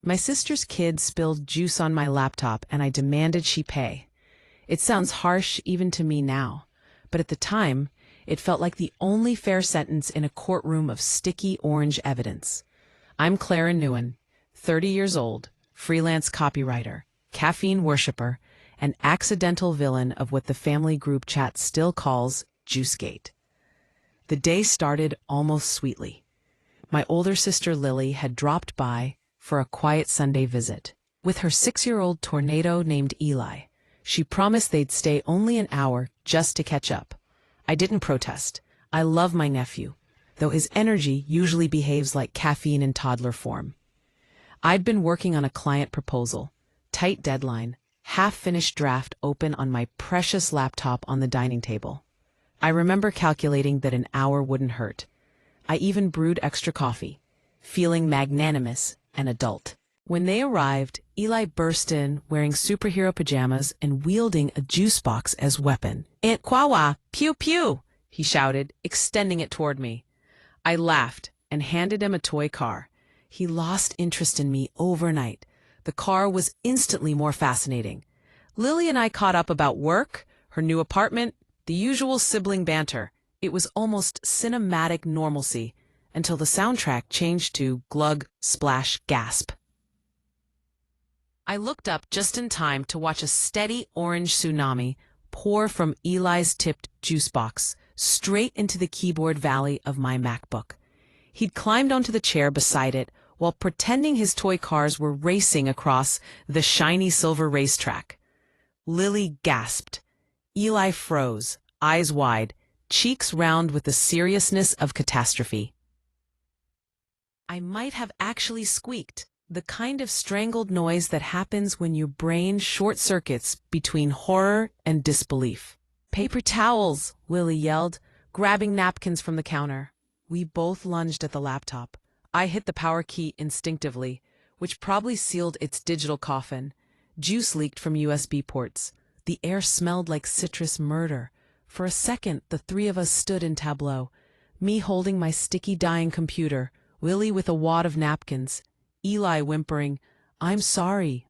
My sister's kid spilled juice on my laptop and I demanded she pay. It sounds harsh even to me now, but at the time, it felt like the only fair sentence in a courtroom of sticky orange evidence. I'm Clara Nguyen, 30 years old, freelance copywriter, caffeine worshiper, and accidental villain of what the family group chat still calls Juicegate. The day started almost sweetly. My older sister Lily had dropped by for a quiet Sunday visit. With her 6-year-old tornado named Eli, she promised they'd stay only an hour just to catch up. I didn't protest. I love my nephew, though his energy usually behaves like caffeine in toddler form. I'd been working on a client proposal, tight deadline, half-finished draft open on my precious laptop on the dining table. I remember calculating that an hour wouldn't hurt. I even brewed extra coffee, feeling magnanimous and adult. When they arrived, Eli burst in wearing superhero pajamas and wielding a juice box as weapon. "Aunt Kwawa, pew pew!" he shouted, extending it toward me. I laughed and handed him a toy car. He lost interest in me overnight. The car was instantly more fascinating. Lily and I caught up about work, her new apartment, the usual sibling banter. It was almost cinematic normalcy until the soundtrack changed to glug, splash, gasp. I looked up just in time to watch a steady orange tsunami pour from Eli's tipped juice box straight into the keyboard valley of my MacBook. He'd climbed onto the chair beside it while pretending his toy cars were racing across the shiny silver racetrack. Lily gasped. Eli froze, eyes wide, cheeks round with the seriousness of catastrophe. I might have actually squeaked, the kind of strangled noise that happens when your brain short-circuits between horror and disbelief. "Paper towels!" Lily yelled, grabbing napkins from the counter. We both lunged at the laptop. I hit the power key instinctively, which probably sealed its digital coffin. Juice leaked from USB ports. The air smelled like citrus murder. For a second, the three of us stood in tableau, me holding my sticky dying computer, Lily with a wad of napkins, Eli whimpering, I'm sorry.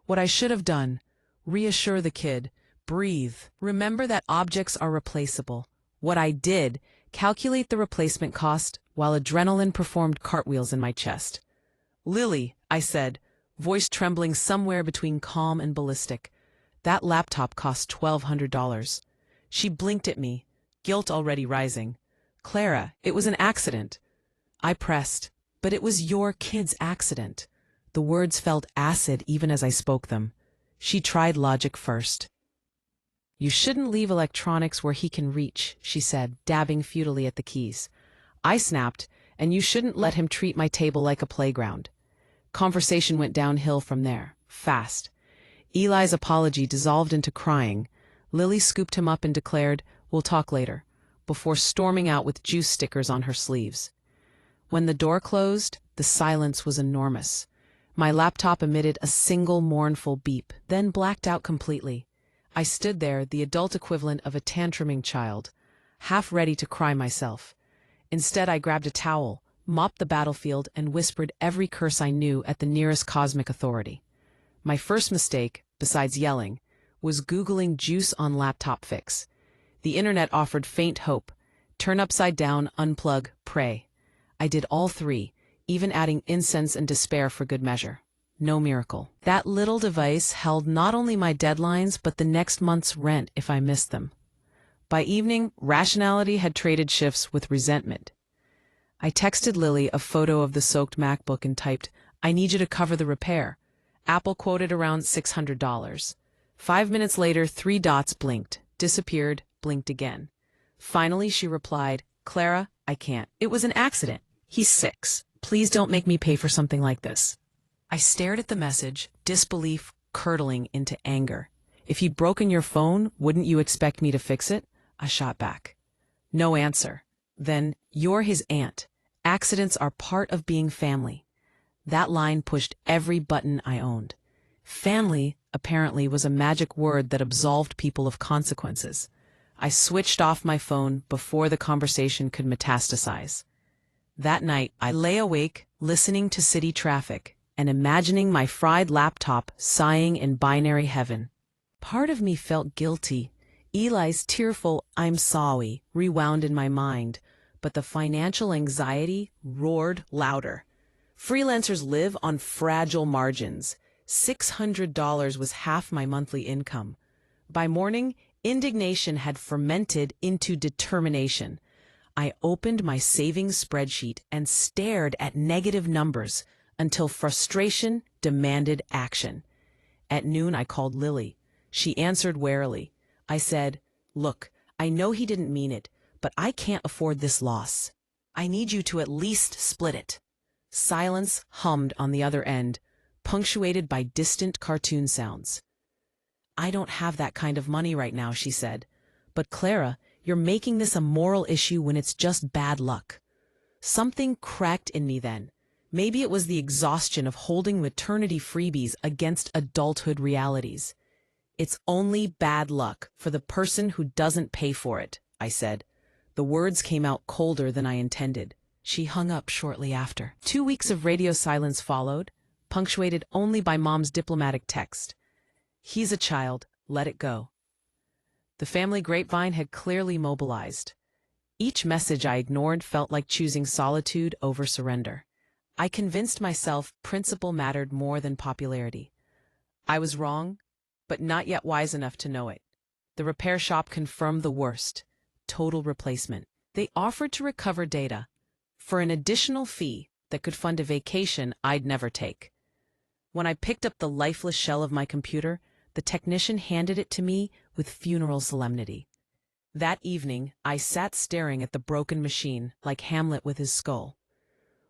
What I should have done, reassure the kid, breathe, remember that objects are replaceable. What I did, calculate the replacement cost while adrenaline performed cartwheels in my chest. Lily, I said, voice trembling somewhere between calm and ballistic, that laptop cost $1,200. She blinked at me, guilt already rising. Clara, it was an accident. I pressed, but it was your kid's accident. The words felt acid even as I spoke them. She tried logic first. You shouldn't leave electronics where he can reach, she said, dabbing futilely at the keys. I snapped, and you shouldn't let him treat my table like a playground. Conversation went downhill from there, fast. Eli's apology dissolved into crying. Lily scooped him up and declared, we'll talk later, before storming out with juice stickers on her sleeves. When the door closed, the silence was enormous. My laptop emitted a single mournful beep, then blacked out completely. I stood there, the adult equivalent of a tantruming child, half ready to cry myself. Instead, I grabbed a towel, mopped the battlefield, and whispered every curse I knew at the nearest cosmic authority. My first mistake, besides yelling, was Googling juice on laptop fix. The internet offered faint hope. Turn upside down, unplug, pray. I did all three, even adding incense and despair for good measure. No miracle. That little device held not only my deadlines, but the next month's rent if I missed them. By evening, rationality had traded shifts with resentment. I texted Lily a photo of the soaked MacBook and typed, I need you to cover the repair. Apple quoted around $600. 5 minutes later, 3 dots blinked, disappeared, blinked again. Finally, she replied, Clara, I can't. It was an accident. He's 6. Please don't make me pay for something like this. I stared at the message, disbelief curdling into anger. If he'd broken your phone, wouldn't you expect me to fix it? I shot back. No answer. Then, you're his aunt. Accidents are part of being family. That line pushed every button I owned. Family, apparently, was a magic word that absolved people of consequences. I switched off my phone before the conversation could metastasize. That night, I lay awake, listening to city traffic, and imagining my fried laptop sighing in binary heaven. Part of me felt guilty. Eli's tearful "I'm sorry" rewound in my mind, but the financial anxiety roared louder. Freelancers live on fragile margins. $600 was half my monthly income. By morning, indignation had fermented into determination. I opened my savings spreadsheet and stared at negative numbers until frustration demanded action. At noon, I called Lily. She answered warily. I said, "Look, I know he didn't mean it, but I can't afford this loss. I need you to at least split it." Silence hummed on the other end, punctuated by distant cartoon sounds. "I don't have that kind of money right now," she said. "But Clara, you're making this a moral issue when it's just bad luck." Something cracked in me then. Maybe it was the exhaustion of holding maternity freebies against adulthood realities. "It's only bad luck for the person who doesn't pay for it," I said. The words came out colder than I intended. She hung up shortly after. 2 weeks of radio silence followed, punctuated only by Mom's diplomatic text. "He's a child, let it go." The family grapevine had clearly mobilized. Each message I ignored felt like choosing solitude over surrender. I convinced myself principle mattered more than popularity. I was wrong, but not yet wise enough to know it. The repair shop confirmed the worst: total replacement. They offered to recover data for an additional fee that could fund a vacation I'd never take. When I picked up the lifeless shell of my computer, the technician handed it to me with funeral solemnity. That evening, I sat staring at the broken machine like Hamlet with his skull,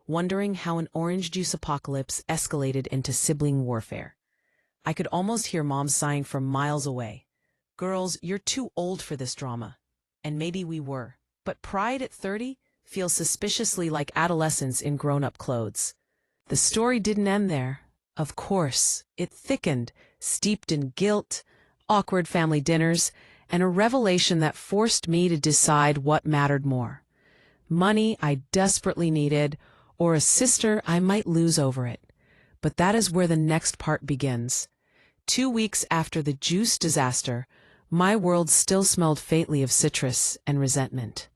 wondering how an orange juice apocalypse escalated into sibling warfare. I could almost hear Mom sighing from miles away. "Girls, you're too old for this drama." And maybe we were. But pride at 30 feels suspiciously like adolescence in grown-up clothes. The story didn't end there. Of course, it thickened, steeped in guilt, awkward family dinners, and a revelation that forced me to decide what mattered more: money I desperately needed, or a sister I might lose over it. But that is where the next part begins. 2 weeks after the juice disaster, my world still smelled faintly of citrus and resentment.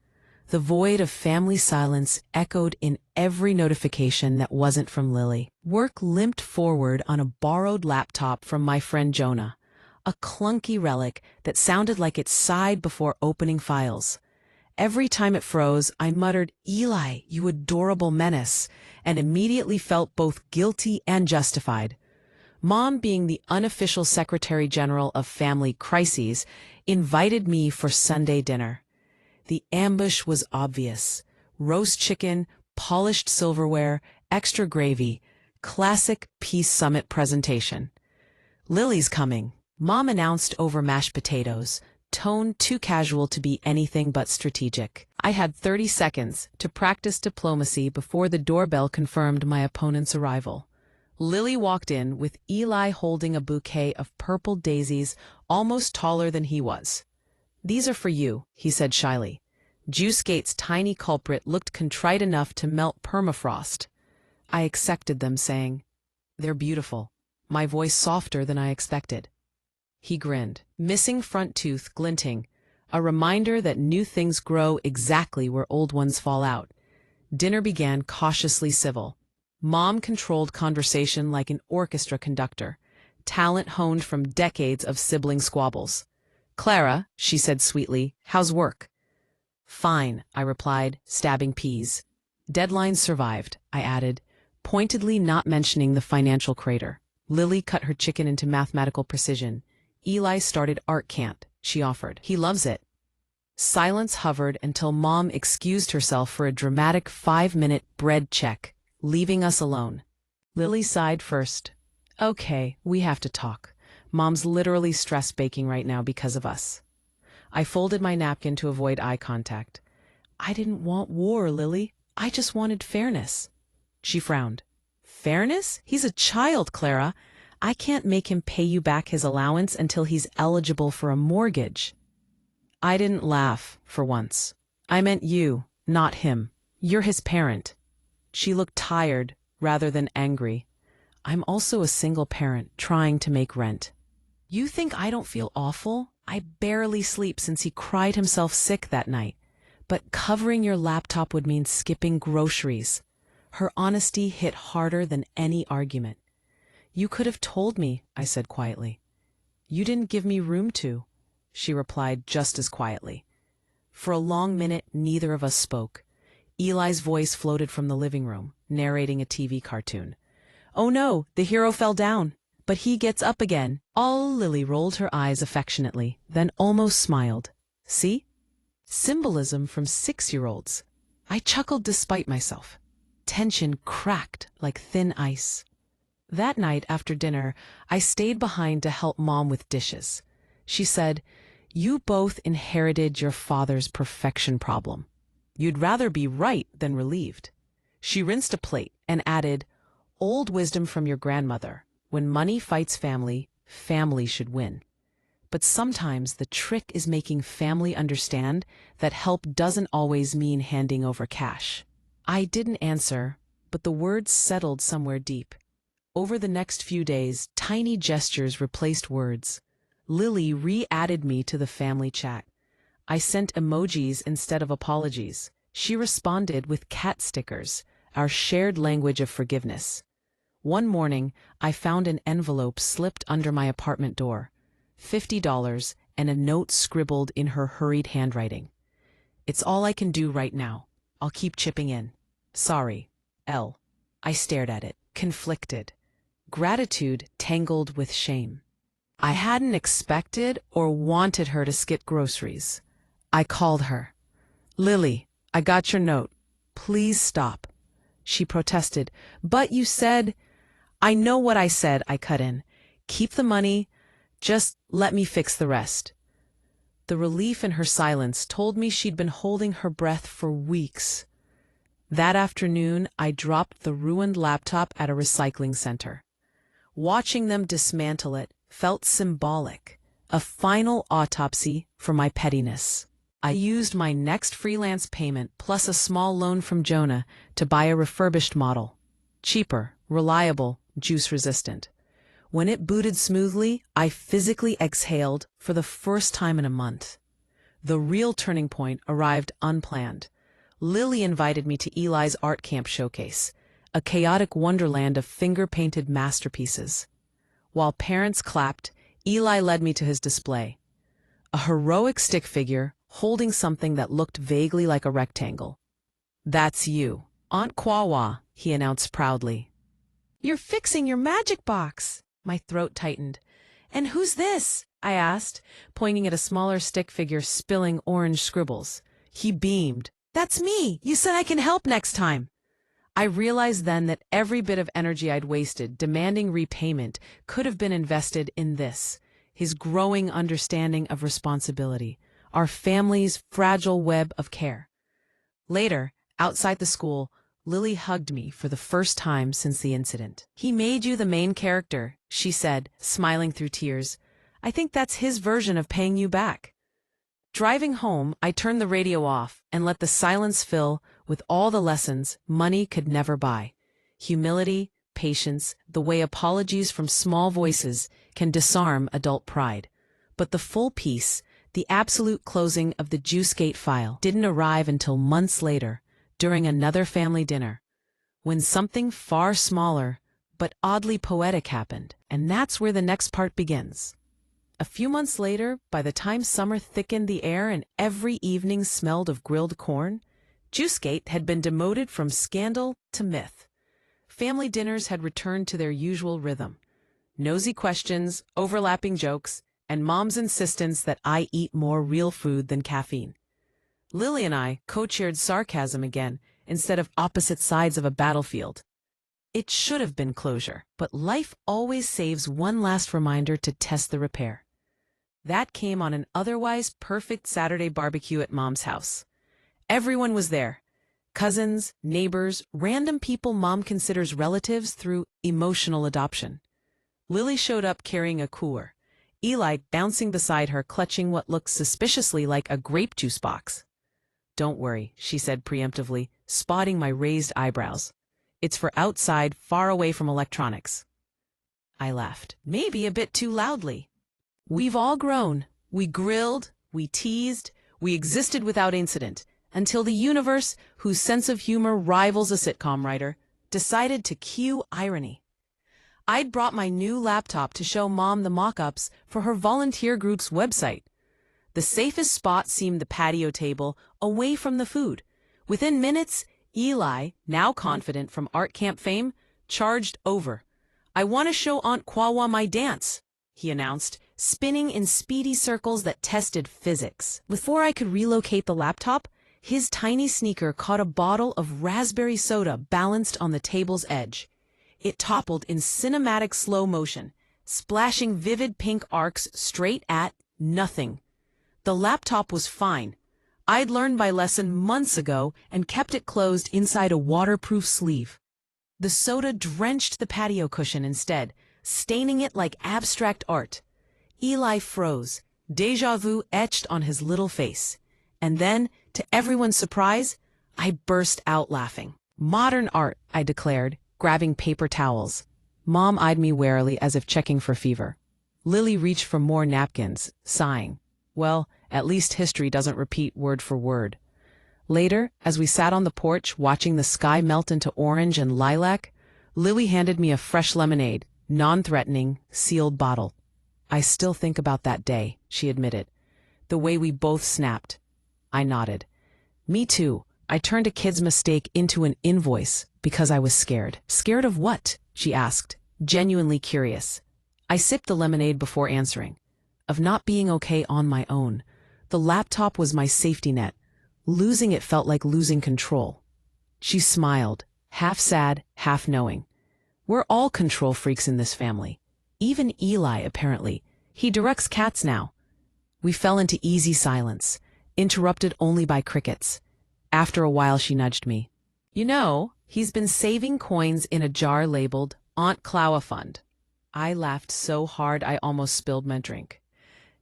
The void of family silence echoed in every notification that wasn't from Lily. Work limped forward on a borrowed laptop from my friend Jonah, a clunky relic that sounded like it sighed before opening files. Every time it froze, I muttered, "Eli, you adorable menace," and immediately felt both guilty and justified. Mom, being the unofficial Secretary General of Family Crises, invited me for Sunday dinner. The ambush was obvious: roast chicken, polished silverware, extra gravy, classic Peace Summit presentation. "Lily's coming," Mom announced over mashed potatoes, tone too casual to be anything but strategic. I had 30 seconds to practice diplomacy before the doorbell confirmed my opponent's arrival. Lily walked in with Eli holding a bouquet of purple daisies almost taller than he was. "These are for you," he said shyly. Juicegate's tiny culprit looked contrite enough to melt permafrost. I accepted them, saying, "They're beautiful," my voice softer than I expected. He grinned, missing front tooth glinting, a reminder that new things grow exactly where old ones fall out. Dinner began cautiously civil. Mom controlled conversation like an orchestra conductor, talent honed from decades of sibling squabbles. "Clara," she said sweetly, "how's work?" "Fine," I replied, stabbing peas. "Deadlines survived," I added, pointedly not mentioning the financial crater. Lily cut her chicken into mathematical precision. "Eli started art camp," she offered. "He loves it." Silence hovered until Mom excused herself for a dramatic 5-minute bread check, leaving us alone. Lily sighed first. "Okay, we have to talk. Mom's literally stress baking right now because of us." I folded my napkin to avoid eye contact. "I didn't want war, Lily. I just wanted fairness." She frowned. "Fairness? He's a child, Clara. I can't make him pay you back his allowance until he's eligible for a mortgage." I didn't laugh, for once. "I meant you, not him. You're his parent." She looked tired, rather than angry. I'm also a single parent trying to make rent. You think I don't feel awful? I barely sleep since he cried himself sick that night. But covering your laptop would mean skipping groceries. Her honesty hit harder than any argument. You could have told me, I said quietly. You didn't give me room to, she replied just as quietly. For a long minute, neither of us spoke. Eli's voice floated from the living room, narrating a TV cartoon. Oh no, the hero fell down, but he gets up again. Lily rolled her eyes affectionately, then almost smiled. See? Symbolism from 6-year-olds. I chuckled despite myself. Tension cracked like thin ice. That night after dinner, I stayed behind to help Mom with dishes. She said, "You both inherited your father's perfection problem. You'd rather be right than relieved." She rinsed a plate and added, "Old wisdom from your grandmother. When money fights family, family should win." But sometimes the trick is making family understand that help doesn't always mean handing over cash. I didn't answer, but the words settled somewhere deep. Over the next few days, tiny gestures replaced words. Lily re-added me to the family chat. I sent emojis instead of apologies. She responded with cat stickers, our shared language of forgiveness. One morning, I found an envelope slipped under my apartment door. $50 and a note scribbled in her hurried handwriting. "It's all I can do right now. I'll keep chipping in. Sorry, L." I stared at it, conflicted. Gratitude tangled with shame. I hadn't expected or wanted her to skip groceries. I called her. "Lily, I got your note. Please stop." She protested. "But you said—" "I know what I said," I cut in. "Keep the money. Just let me fix the rest." The relief in her silence told me she'd been holding her breath for weeks. That afternoon, I dropped the ruined laptop at a recycling center. Watching them dismantle it felt symbolic, a final autopsy for my pettiness. I used my next freelance payment plus a small loan from Jonah to buy a refurbished model. Cheaper, reliable, juice-resistant. When it booted smoothly, I physically exhaled for the first time in a month. The real turning point arrived unplanned. Lily invited me to Eli's art camp showcase, a chaotic wonderland of finger-painted masterpieces. While parents clapped, Eli led me to his display. A heroic stick figure holding something that looked vaguely like a rectangle. "That's you, Aunt Kwawa," he announced proudly. "You're fixing your magic box." My throat tightened. "And who's this?" I asked, pointing at a smaller stick figure spilling orange scribbles. He beamed. "That's me. You said I can help next time." I realized then that every bit of energy I'd wasted demanding repayment could have been invested in this, his growing understanding of responsibility, our family's fragile web of care. Later, outside the school, Lily hugged me for the first time since the incident. "He made you the main character," she said, smiling through tears. "I think that's his version of paying you back." Driving home, I turned the radio off and let the silence fill with all the lessons money could never buy. Humility, patience, the way apologies from small voices can disarm adult pride. But the full piece, the absolute closing of the Juicegate file, didn't arrive until months later, during another family dinner, when something far smaller but oddly poetic happened, and that's where the next part begins. A few months later, by the time summer thickened the air and every evening smelled of grilled corn, Juicegate had been demoted from scandal to myth. Family dinners had returned to their usual rhythm. Nosy questions, overlapping jokes, and Mom's insistence that I eat more real food than caffeine. Lily and I co-chaired sarcasm again, instead of opposite sides of a battlefield. It should have been closure, but life always saves one last reminder to test the repair. That came on an otherwise perfect Saturday barbecue at Mom's house. Everyone was there. Cousins, neighbors, random people Mom considers relatives through emotional adoption. Lily showed up carrying a cooler, Eli bouncing beside her clutching what looked suspiciously like a grape juice box. "Don't worry," she said preemptively, spotting my raised eyebrows. It's for outside, far away from electronics. I laughed, maybe a bit too loudly. We've all grown. We grilled, we teased, we existed without incident, until the universe, whose sense of humor rivals a sitcom writer, decided to cue irony. I'd brought my new laptop to show Mom the mock-ups for her volunteer group's website. The safest spot seemed the patio table, away from the food. Within minutes, Eli, now confident from art camp fame, charged over. "I want to show Aunt Kwawa my dance," he announced, spinning in speedy circles that tested physics. Before I could relocate the laptop, his tiny sneaker caught a bottle of raspberry soda balanced on the table's edge. It toppled in cinematic slow motion, splashing vivid pink arcs straight at nothing. The laptop was fine. I'd learned my lesson months ago and kept it closed inside a waterproof sleeve. The soda drenched the patio cushion instead, staining it like abstract art. Eli froze, déjà vu etched on his little face. And then, to everyone's surprise, I burst out laughing. "Modern art," I declared, grabbing paper towels. Mom eyed me warily as if checking for fever. Lily reached for more napkins, sighing. Well, at least history doesn't repeat word for word. Later, as we sat on the porch watching the sky melt into orange and lilac, Lily handed me a fresh lemonade, non-threatening, sealed bottle. "I still think about that day," she admitted. "The way we both snapped." I nodded. "Me too. I turned a kid's mistake into an invoice because I was scared." "Scared of what?" she asked, genuinely curious. I sipped the lemonade before answering. "Of not being okay on my own. The laptop was my safety net. Losing it felt like losing control." She smiled, half sad, half knowing. "We're all control freaks in this family. Even Eli, apparently. He directs cats now." We fell into easy silence, interrupted only by crickets. After a while she nudged me. "You know, he's been saving coins in a jar labeled Aunt Clowa Fund." I laughed so hard I almost spilled my drink.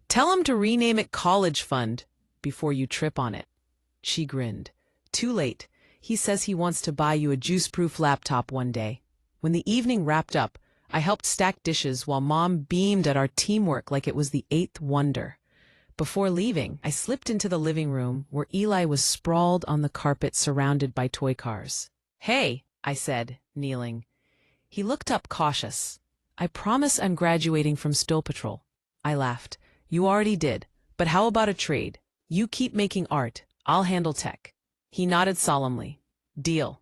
"Tell him to rename it College Fund before you trip on it." She grinned. "Too late. He says he wants to buy you a juice-proof laptop one day." When the evening wrapped up, I helped stack dishes while Mom beamed at our teamwork like it was the eighth wonder. Before leaving, I slipped into the living room where Eli was sprawled on the carpet surrounded by toy cars. "Hey," I said, kneeling. He looked up cautious. "I promise I'm graduating from Stow Patrol." I laughed. "You already did, but how about a trade? You keep making art, I'll handle tech." He nodded solemnly. "Deal."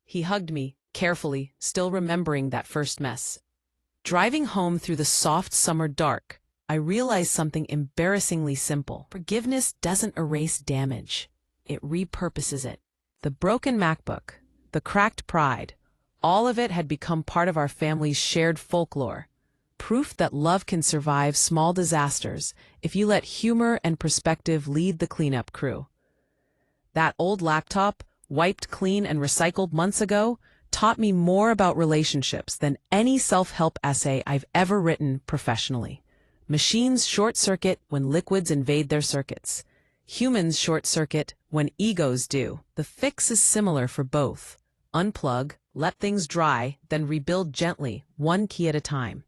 He hugged me, carefully, still remembering that first mess. Driving home through the soft summer dark, I realized something embarrassingly simple. Forgiveness doesn't erase damage. It repurposes it. The broken MacBook, the cracked pride, all of it had become part of our family's shared folklore. Proof that love can survive small disasters if you let humor and perspective lead the cleanup crew. That old laptop, wiped clean and recycled months ago, taught me more about relationships than any self-help essay I've ever written professionally. Machines short-circuit when liquids invade their circuits. Humans short-circuit when egos do. The fix is similar for both. Unplug, let things dry, then rebuild gently, one key at a time.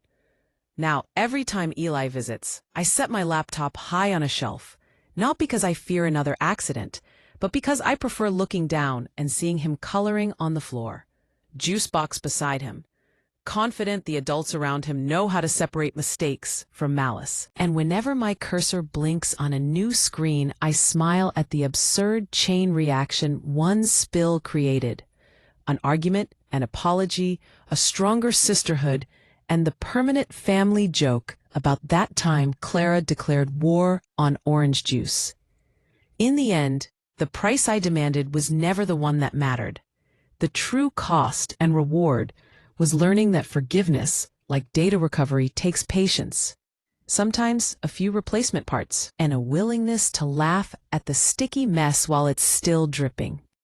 Now, every time Eli visits, I set my laptop high on a shelf, not because I fear another accident, but because I prefer looking down and seeing him coloring on the floor. Juice box beside him. Confident the adults around him know how to separate mistakes from malice. And whenever my cursor blinks on a new screen, I smile at the absurd chain reaction one spill created. An argument, an apology, a stronger sisterhood, and the permanent family joke about that time Clara declared war on orange juice. In the end, the price I demanded was never the one that mattered. The true cost and reward was learning that forgiveness, like data recovery, takes patience, sometimes a few replacement parts, and a willingness to laugh at the sticky mess while it's still dripping.